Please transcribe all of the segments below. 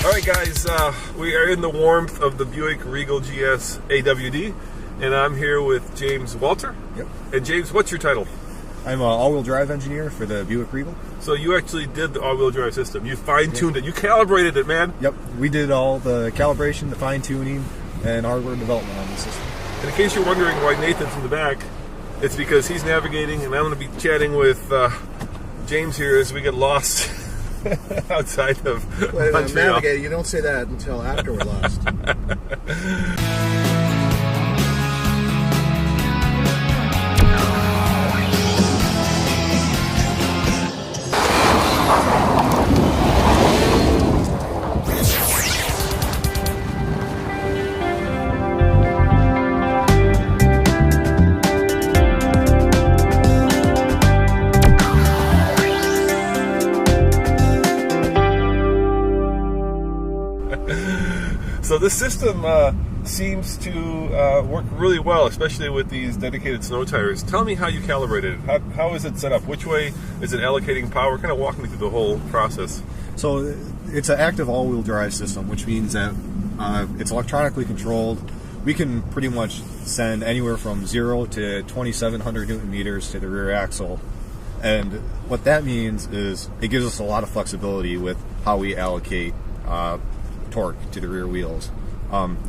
Alright guys, we are in the warmth of the Buick Regal GS AWD, and I'm here with James Walter. Yep. And James, what's your title? I'm an all-wheel drive engineer for the Buick Regal. So you actually did the all-wheel drive system. You fine-tuned it. You calibrated it, man. Yep. We did all the calibration, the fine-tuning, and hardware development on the system. And in case you're wondering why Nathan's in the back, it's because he's navigating, and I'm going to be chatting with James here as we get lost outside of Montreal. Navigating, you don't say that until after we're lost. So this system seems to work really well, especially with these dedicated snow tires. Tell me how you calibrated it. How is it set up? Which way is it allocating power? Kind of walk me through the whole process. So it's an active all-wheel drive system, which means that it's electronically controlled. We can pretty much send anywhere from 0 to 2,700 Newton meters to the rear axle. And what that means is it gives us a lot of flexibility with how we allocate torque to the rear wheels.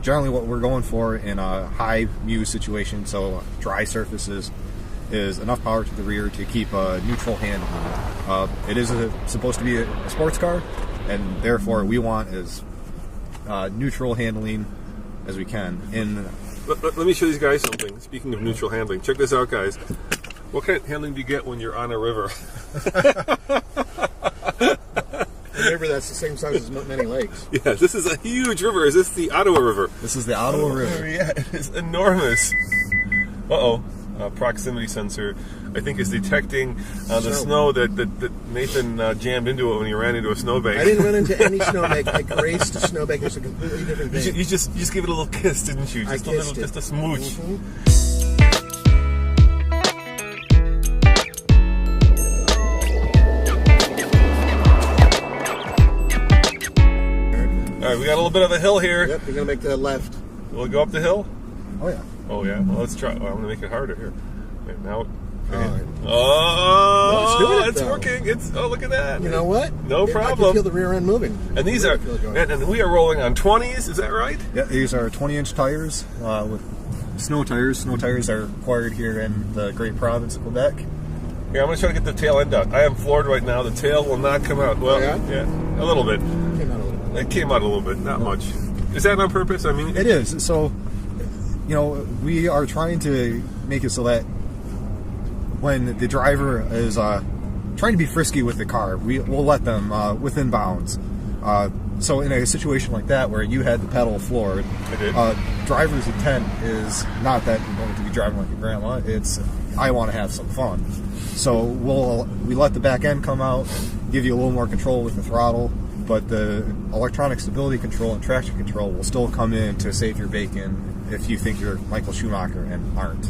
Generally what we're going for in a high muse situation, so dry surfaces, is enough power to the rear to keep a neutral handling. It is supposed to be a sports car, and therefore we want as neutral handling as we can. Let me show these guys something. Speaking of neutral handling, check this out, guys. What kind of handling do you get when you're on a river? Remember, that's the same size as many lakes. Yeah, this is a huge river. Is this the Ottawa River? This is the Ottawa River. Yeah, it is enormous. Proximity sensor, I think, is detecting the snow that Nathan jammed into it when he ran into a snowbank. I didn't run into any snowbank. I raced a snowbank. It's a completely different thing. You just gave it a little kiss, didn't you? Just just a smooch. Mm-hmm. All right, we got a little bit of a hill here. Yep, you're going to make the left. We'll go up the hill? Oh, yeah. Oh, yeah. Well, let's try. Well, I'm going to make it harder here. Okay, now. It's working. Oh, look at that. You know what? No problem. I can feel the rear end moving. And these are, and we are rolling on 20s, is that right? Yeah, these are 20-inch tires with snow tires. Snow tires are required here in the great province of Quebec. Here, I'm going to try to get the tail end out. I am floored right now. The tail will not come out. Well, yeah, a little bit. It came out a little bit, not much. Is that on purpose? I mean, it is. So, you know, we are trying to make it so that when the driver is trying to be frisky with the car, we'll let them within bounds. So in a situation like that where you had the pedal floored, driver's intent is not that you're going to be driving like your grandma. It's, I want to have some fun. So we let the back end come out, give you a little more control with the throttle, but the electronic stability control and traction control will still come in to save your bacon if you think you're Michael Schumacher and aren't.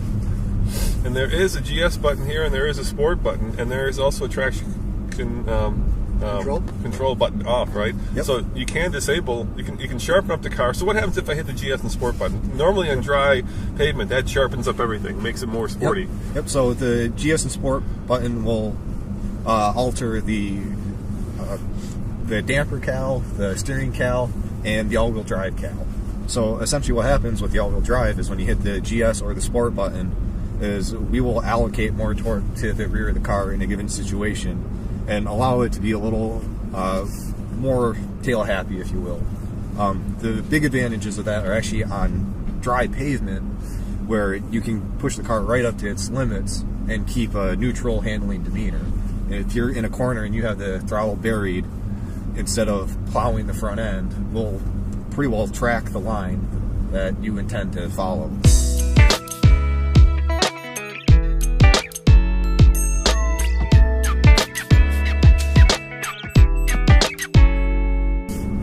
And there is a GS button here, and there is a sport button, and there is also a traction control button off, right? Yep. So you can disable, you can sharpen up the car. So what happens if I hit the GS and sport button? Normally on dry pavement, that sharpens up everything, makes it more sporty. Yep. So the GS and sport button will alter the damper cowl, the steering cowl, and the all-wheel drive cowl. So essentially what happens with the all-wheel drive is when you hit the GS or the sport button is we will allocate more torque to the rear of the car in a given situation and allow it to be a little more tail happy, if you will. The big advantages of that are actually on dry pavement, where you can push the car right up to its limits and keep a neutral handling demeanor. And if you're in a corner and you have the throttle buried, instead of plowing the front end, we'll pretty well track the line that you intend to follow.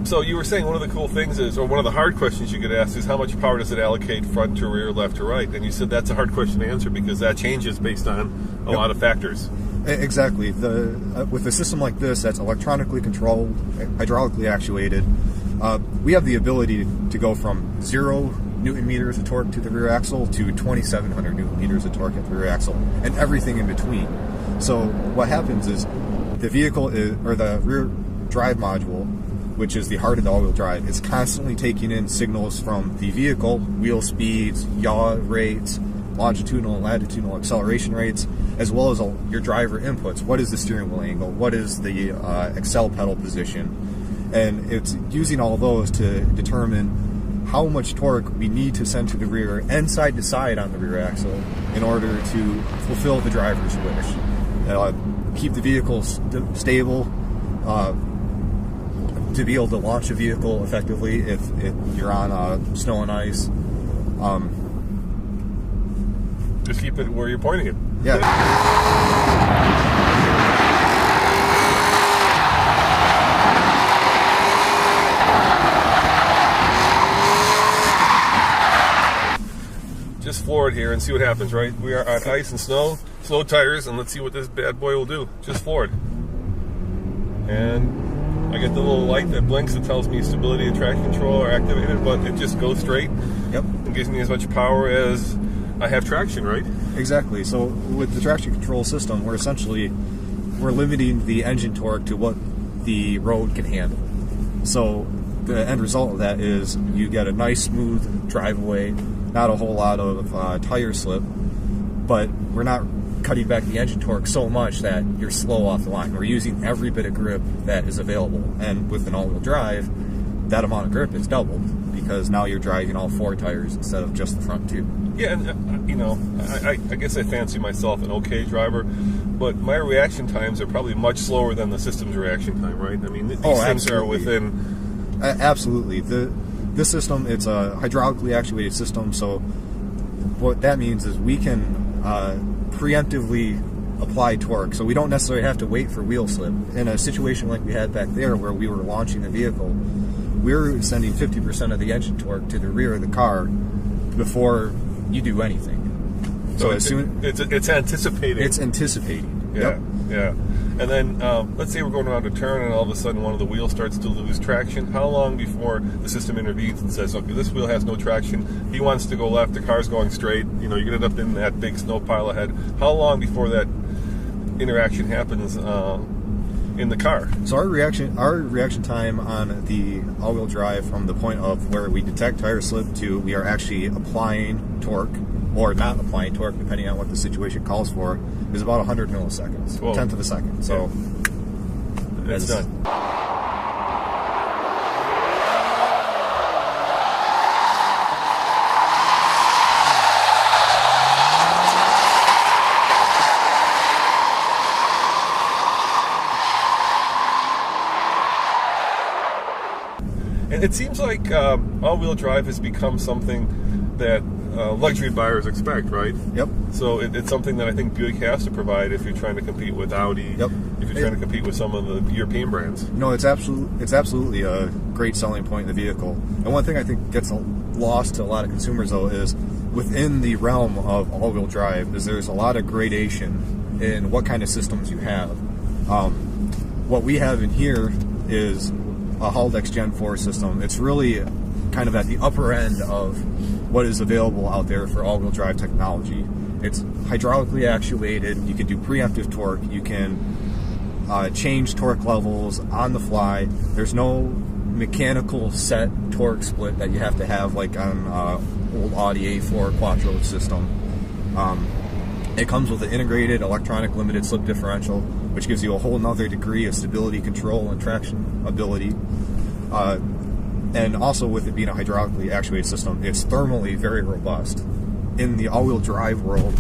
So you were saying one of the cool things is, or one of the hard questions you could ask is, how much power does it allocate front to rear, left to right? And you said that's a hard question to answer because that changes based on a lot of factors. Exactly. With a system like this that's electronically controlled, hydraulically actuated, We have the ability to go from 0 Newton meters of torque to the rear axle to 2,700 Newton meters of torque at the rear axle, and everything in between. So what happens is the vehicle or the rear drive module, which is the heart of the all-wheel drive, is constantly taking in signals from the vehicle, wheel speeds, yaw rates, longitudinal and latitudinal acceleration rates, as well as your driver inputs. What is the steering wheel angle? What is the accel pedal position? And it's using all of those to determine how much torque we need to send to the rear and side to side on the rear axle in order to fulfill the driver's wish. Keep the vehicle stable, to be able to launch a vehicle effectively if you're on snow and ice. Just keep it where you're pointing it. Yeah. Just floor it here and see what happens, right? We are on ice and snow tires, and let's see what this bad boy will do. Just floor it. And I get the little light that blinks that tells me stability and traction control are activated, but it just goes straight. Yep. And gives me as much power as I have traction, right? Exactly. So with the traction control system, we're limiting the engine torque to what the road can handle. So the end result of that is you get a nice smooth drive away, not a whole lot of tire slip, but we're not cutting back the engine torque so much that you're slow off the line. We're using every bit of grip that is available, and with an all-wheel drive, that amount of grip is doubled because now you're driving all 4 tires instead of just the front 2. Yeah, and you know, I guess I fancy myself an okay driver, but my reaction times are probably much slower than the system's reaction time, right? I mean, these things are within... Absolutely. This system, it's a hydraulically actuated system, so what that means is we can preemptively apply torque, so we don't necessarily have to wait for wheel slip. In a situation like we had back there where we were launching the vehicle, we're sending 50% of the engine torque to the rear of the car before you do anything. So it's anticipating. It's anticipating. Yeah, yep. Yeah. And then let's say we're going around a turn and all of a sudden one of the wheels starts to lose traction. How long before the system intervenes and says, okay, this wheel has no traction, he wants to go left, the car's going straight, you know, you're going to end up in that big snow pile ahead. How long before that interaction happens in the car? So our reaction time on the all-wheel drive from the point of where we detect tire slip to we are actually applying torque or not applying torque, depending on what the situation calls for, is about 100 milliseconds, Whoa. 1/10 of a second. So it's done. And it seems like all-wheel drive has become something that luxury buyers expect, right? Yep. So it's something that I think Buick has to provide if you're trying to compete with Audi. Yep. If you're trying to compete with some of the European brands. No, it's absolutely a great selling point in the vehicle. And one thing I think gets lost to a lot of consumers, though, is within the realm of all-wheel drive, is there's a lot of gradation in what kind of systems you have. What we have in here is a Haldex Gen 4 system. It's really kind of at the upper end of what is available out there for all-wheel drive technology. It's hydraulically actuated. You can do preemptive torque. You can change torque levels on the fly. There's no mechanical set torque split that you have to have like on old Audi A4 Quattro system. It comes with an integrated electronic limited slip differential, which gives you a whole nother degree of stability control and traction ability. And also with it being a hydraulically actuated system, it's thermally very robust. In the all-wheel drive world,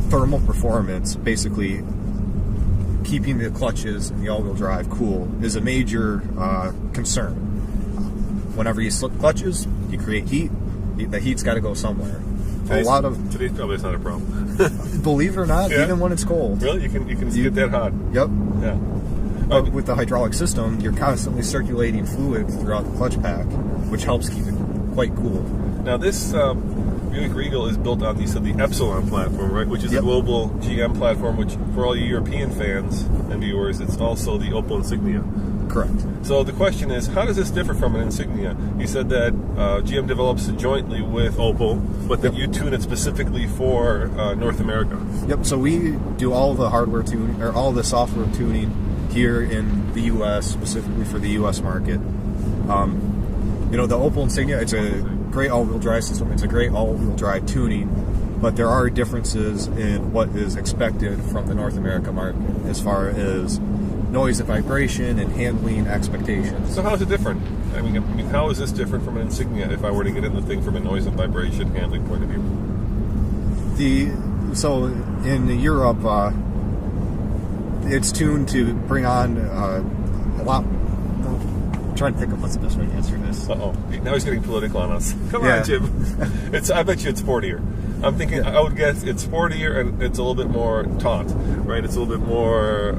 thermal performance, basically keeping the clutches in the all-wheel drive cool, is a major concern. Whenever you slip clutches, you create heat. The heat's got to go somewhere. Today's probably not a problem. Believe it or not, yeah. even when it's cold. Really? You can get that hot? Yep. Yeah. But with the hydraulic system, you're constantly circulating fluid throughout the clutch pack, which helps keep it quite cool. Now this Buick Regal is built on the Epsilon platform, right? Which is a global GM platform, which for all you European fans and viewers, it's also the Opel Insignia. Correct. So the question is, how does this differ from an Insignia? You said that GM develops it jointly with Opel, but that you tune it specifically for North America. Yep. So we do all the hardware tuning, or all the software tuning here in the U.S., specifically for the U.S. market. You know, the Opel Insignia, it's a great all-wheel drive system. It's a great all-wheel drive tuning, but there are differences in what is expected from the North America market as far as noise and vibration and handling expectations. So how is it different? I mean, how is this different from an Insignia if I were to get in the thing from a noise and vibration handling point of view? So in Europe, it's tuned to bring on a lot. I'm trying to think of what's the best way to answer this. Uh-oh. Now he's getting political on us. Come Yeah. on, Jim. I bet you it's sportier. I'm thinking, I would guess it's sportier and it's a little bit more taut, right? It's a little bit more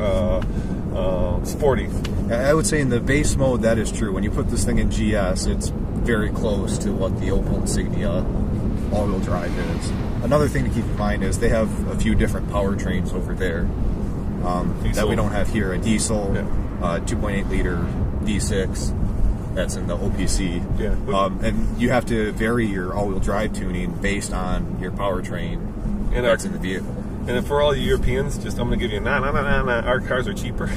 sporty. I would say in the base mode, that is true. When you put this thing in GS, it's very close to what the Opel Insignia all-wheel drive is. Another thing to keep in mind is they have a few different powertrains over there that we don't have here. A diesel, 2.8 liter V6, that's in the OPC. Yeah. And you have to vary your all-wheel drive tuning based on your powertrain that's in the vehicle. And for all you Europeans, I'm going to give you our cars are cheaper.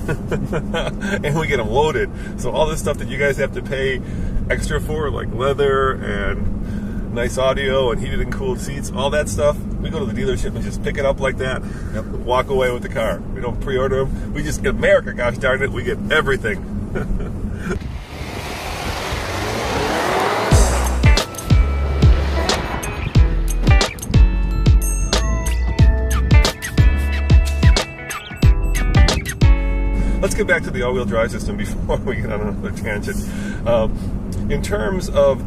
And we get them loaded. So all this stuff that you guys have to pay extra for, like leather and nice audio and heated and cooled seats, all that stuff, we go to the dealership and just pick it up like that. Yep. Walk away with the car. We don't pre-order them. We just get America, gosh darn it, we get everything. Let's get back to the all-wheel drive system before we get on another tangent. In terms of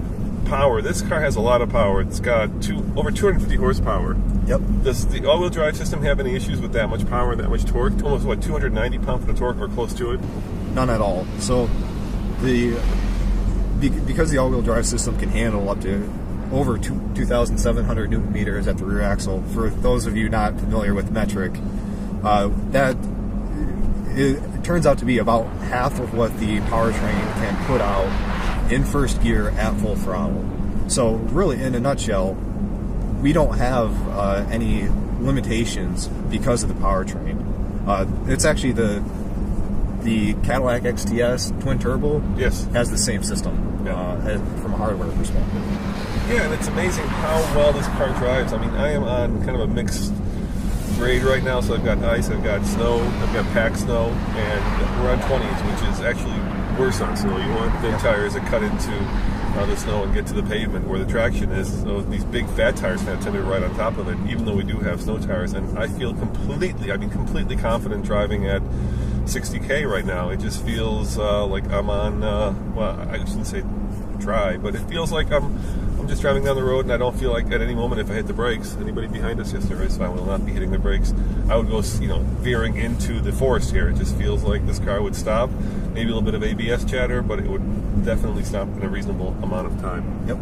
power, this car has a lot of power. It's got over 250 horsepower. Yep. Does the all-wheel drive system have any issues with that much power and that much torque? Almost, 290 pound-foot of torque or close to it? None at all. So because the all-wheel drive system can handle up to over 2,700 newton meters at the rear axle, for those of you not familiar with metric, it turns out to be about half of what the powertrain can put out in first gear at full throttle. So really, in a nutshell, we don't have any limitations because of the powertrain. It's actually the Cadillac XTS twin turbo has the same system from a hardware perspective. Yeah, and it's amazing how well this car drives. I mean, I am on kind of a mixed grade right now, so I've got ice, I've got snow, I've got packed snow, and we're on 20s, which is actually worse on snow. You want big tires that cut into the snow and get to the pavement where the traction is. So these big fat tires kind of tend to be right on top of it, even though we do have snow tires. And I feel completely confident driving at 60K right now. It just feels like I'm on, well, I shouldn't say dry, but it feels like I'm just driving down the road, and I don't feel like at any moment if I hit the brakes, anybody behind us, yes there is, so I will not be hitting the brakes, I would go, veering into the forest here. It just feels like this car would stop, maybe a little bit of ABS chatter, but it would definitely stop in a reasonable amount of time. Yep.